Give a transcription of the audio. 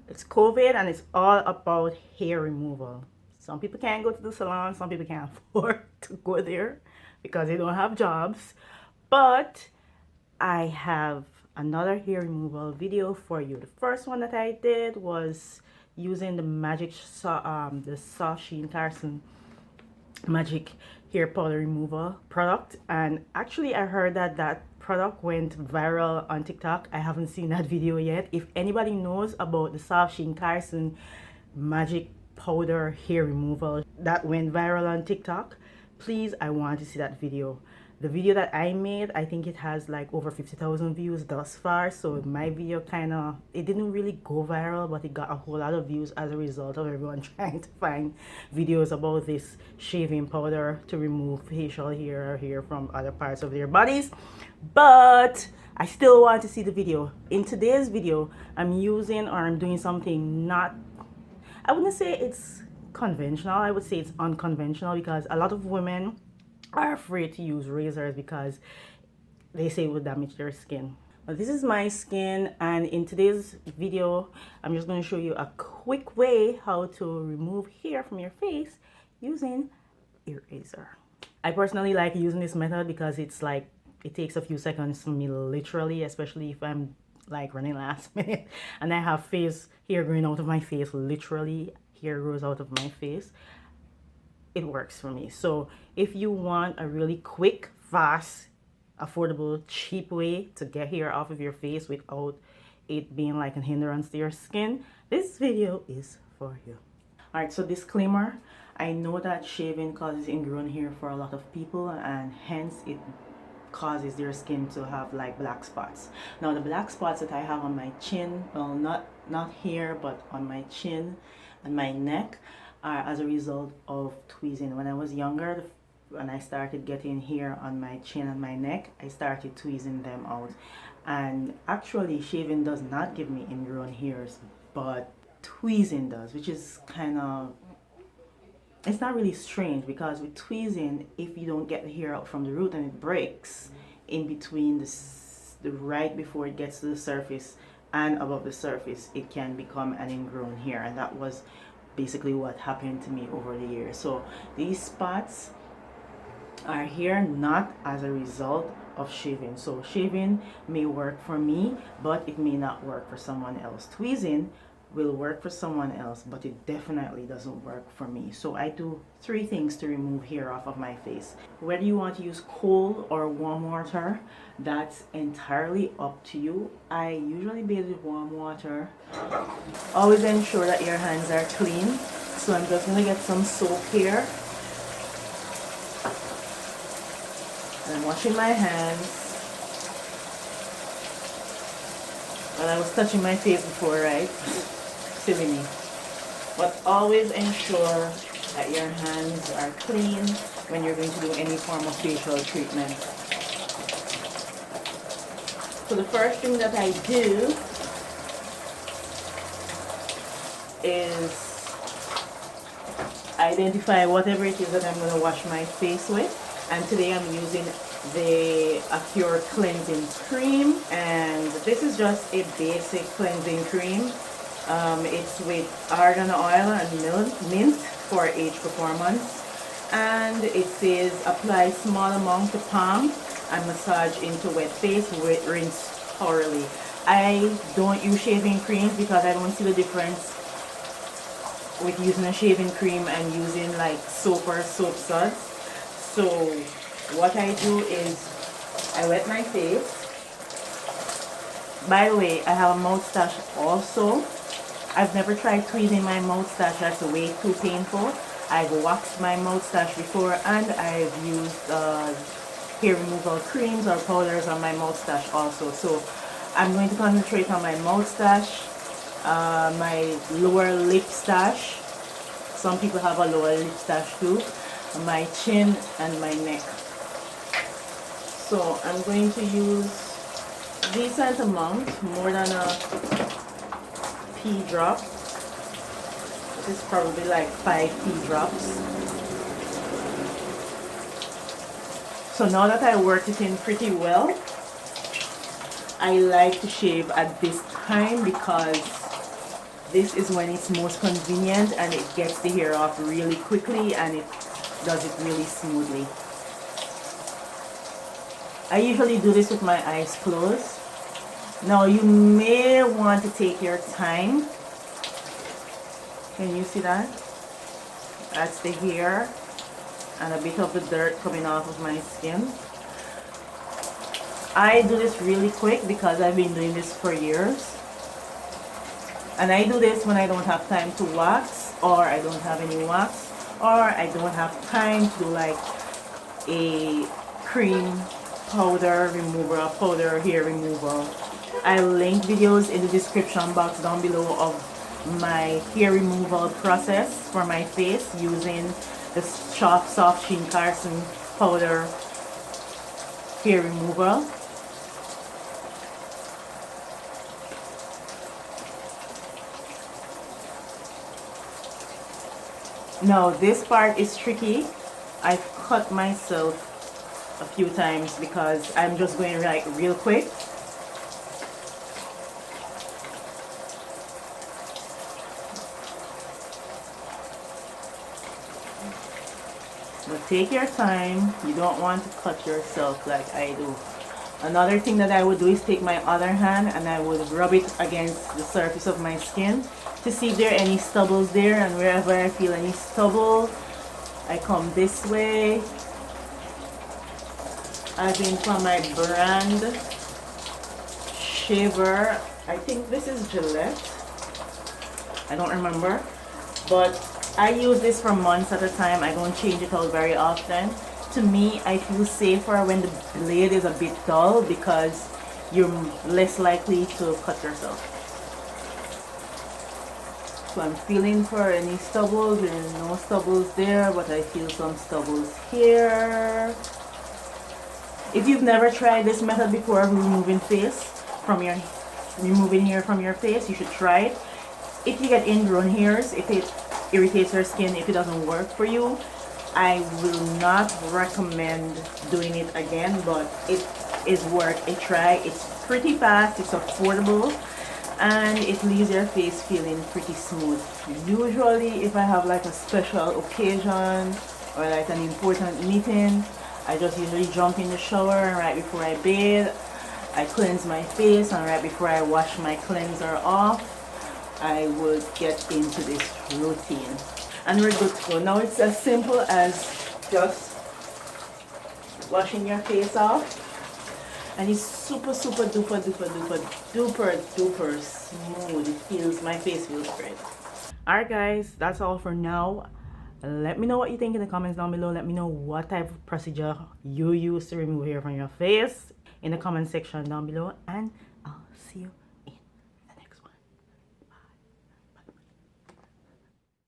It's COVID and it's all about hair removal. Some people can't go to the salon, some people can't afford to go there because they don't have jobs. But I have another hair removal video for you. The first one that I did was using the the Soft Sheen Carson magic hair powder removal product, and actually I heard that that product went viral on TikTok. I haven't seen that video yet. If anybody knows about the Soft Sheen Carson magic powder hair removal that went viral on TikTok, please, I want to see that video. The video that I made, I think it has like over 50,000 views thus far. So my video it didn't really go viral, but it got a whole lot of views as a result of everyone trying to find videos about this shaving powder to remove facial hair or hair from other parts of their bodies. But I still want to see the video. In today's video, I'm doing something not, I wouldn't say it's conventional. I would say it's unconventional because a lot of women are afraid to use razors because they say it will damage their skin. But this is my skin, and in today's video I'm just going to show you a quick way how to remove hair from your face using a razor. I personally like using this method because it takes a few seconds for me, literally, especially if I'm like running last minute and I have hair growing out of my face. Literally, hair grows out of my face. It works for me. So if you want a really quick, fast, affordable, cheap way to get hair off of your face without it being like a hindrance to your skin, this video is for you. All right, so disclaimer, I know that shaving causes ingrown hair for a lot of people, and hence it causes their skin to have like black spots. Now the black spots that I have on my chin, well, not here, but on my chin and my neck, are as a result of tweezing. When I was younger, when I started getting hair on my chin and my neck, I started tweezing them out. And actually, shaving does not give me ingrown hairs, but tweezing does, which is kind of, it's not really strange because with tweezing, if you don't get the hair out from the root and it breaks in between the right before it gets to the surface and above the surface, it can become an ingrown hair. And that was basically what happened to me over the years. So these spots are here not as a result of shaving. So shaving may work for me, but it may not work for someone else. Tweezing will work for someone else, but it definitely doesn't work for me. So I do 3 things to remove hair off of my face. Whether you want to use cold or warm water, that's entirely up to you. I usually bathe with warm water. Always ensure that your hands are clean. So I'm just gonna get some soap here. And I'm washing my hands. Well, I was touching my face before, right? Silly me. But always ensure that your hands are clean when you're going to do any form of facial treatment. So the first thing that I do is identify whatever it is that I'm going to wash my face with. And today I'm using the Acure cleansing cream, and this is just a basic cleansing cream. It's with argan oil and mint for age performance, and it says apply small amount to palm and massage into wet face with rinse thoroughly. I don't use shaving creams because I don't see the difference with using a shaving cream and using like soap or soap suds. So what I do is I wet my face. By the way, I have a moustache also. I've never tried tweezing my moustache. That's way too painful. I've waxed my moustache before, and I've used hair removal creams or powders on my moustache also. So I'm going to concentrate on my moustache, my lower lip stash. Some people have a lower lip stash too. My chin and my neck. So I'm going to use decent amount, more than a pea drop. This is probably like 5 pea drops. So now that I worked it in pretty well, I like to shave at this time because this is when it's most convenient and it gets the hair off really quickly and it does it really smoothly. I usually do this with my eyes closed. Now you may want to take your time. Can you see that? That's the hair and a bit of the dirt coming off of my skin. I do this really quick because I've been doing this for years. And I do this when I don't have time to wax, or I don't have any wax, or I don't have time to do like a cream powder remover, a powder hair removal. I link videos in the description box down below of my hair removal process for my face using the Soft Sheen Carson powder hair removal. Now this part is tricky. I've cut myself a few times because I'm just going like real quick. But take your time. You don't want to cut yourself like I do. Another thing that I would do is take my other hand and I would rub it against the surface of my skin to see if there are any stubbles there, and wherever I feel any stubble, I come this way. I've been from my brand shaver. I think this is Gillette. I don't remember. But I use this for months at a time. I don't change it out very often. To me, I feel safer when the blade is a bit dull because you're less likely to cut yourself. So I'm feeling for any stubbles. There are no stubbles there, but I feel some stubbles here. If you've never tried this method before of removing hair from your face, you should try it. If you get ingrown hairs, if it irritates your skin, if it doesn't work for you, I will not recommend doing it again, but it is worth a try. It's pretty fast, it's affordable, and it leaves your face feeling pretty smooth. Usually if I have like a special occasion or like an important meeting, I just usually jump in the shower, and right before I bathe I cleanse my face, and right before I wash my cleanser off I would get into this routine and we're good to go. Now it's as simple as just washing your face off, and it's super duper smooth. It feels, my face feels great. Alright guys, that's all for now. Let me know what you think in the comments down below. Let me know what type of procedure you use to remove hair from your face in the comment section down below, and I'll see you